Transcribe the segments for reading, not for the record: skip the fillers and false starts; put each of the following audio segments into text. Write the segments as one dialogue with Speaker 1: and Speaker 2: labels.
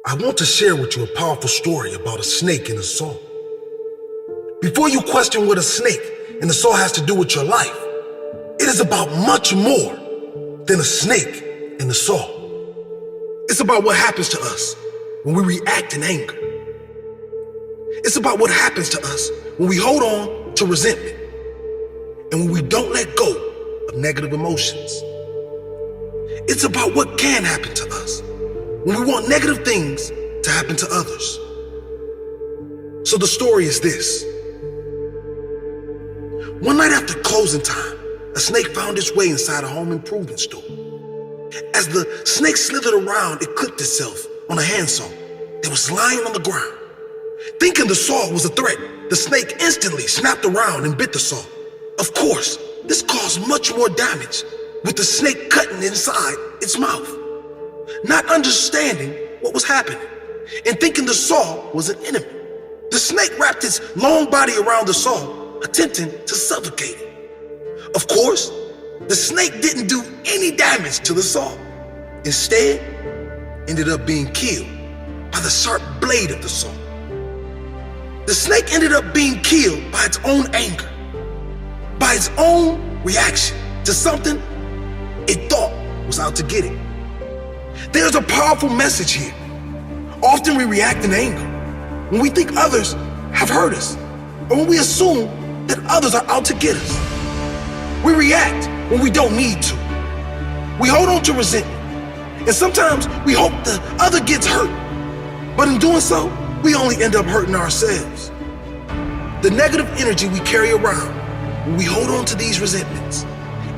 Speaker 1: I want to share with you a powerful story about a snake and a saw. Before you question what a snake and a saw has to do with your life, it is about much more than a snake and a saw. It's about what happens to us when we react in anger. It's about what happens to us when we hold on to resentment and when we don't let go of negative emotions. It's about what can happen to us when we want negative things to happen to others. So the story is this. One night after closing time, a snake found its way inside a home improvement store. As the snake slithered around, it clipped itself on a handsaw that was lying on the ground. Thinking the saw was a threat, the snake instantly snapped around and bit the saw. Of course, this caused much more damage, with the snake cutting inside its mouth. Not understanding what was happening and thinking the saw was an enemy, the snake wrapped its long body around the saw, attempting to suffocate it. Of course, the snake didn't do any damage to the saw. Instead, ended up being killed by the sharp blade of the saw. The snake ended up being killed by its own anger, by its own reaction to something it thought was out to get it. There's a powerful message here. Often we react in anger when we think others have hurt us, or when we assume that others are out to get us. We react when we don't need to. We hold on to resentment, and sometimes we hope the other gets hurt, but in doing so, we only end up hurting ourselves. The negative energy we carry around when we hold on to these resentments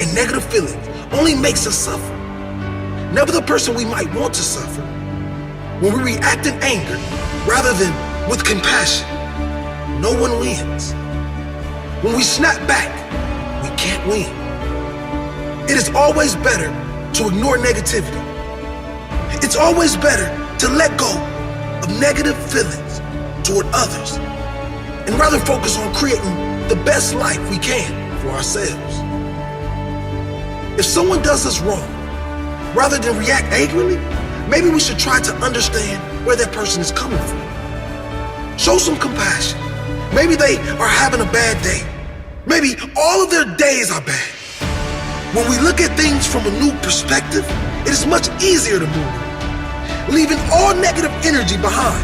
Speaker 1: and negative feelings only makes us suffer. Never the person we might want to suffer. When we react in anger rather than with compassion, no one wins. When we snap back, we can't win. It is always better to ignore negativity. It's always better to let go of negative feelings toward others and rather focus on creating the best life we can for ourselves. If someone does us wrong, rather than react angrily, maybe we should try to understand where that person is coming from. Show some compassion. Maybe they are having a bad day. Maybe all of their days are bad. When we look at things from a new perspective, it is much easier to move on, leaving all negative energy behind.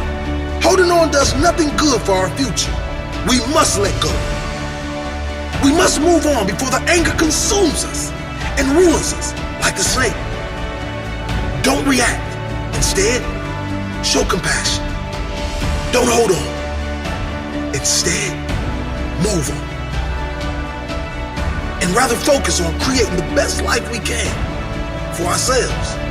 Speaker 1: Holding on does nothing good for our future. We must let go. We must move on before the anger consumes us and ruins us like the snake. Don't react. Instead, show compassion. Don't hold on. Instead, move on. And rather focus on creating the best life we can for ourselves.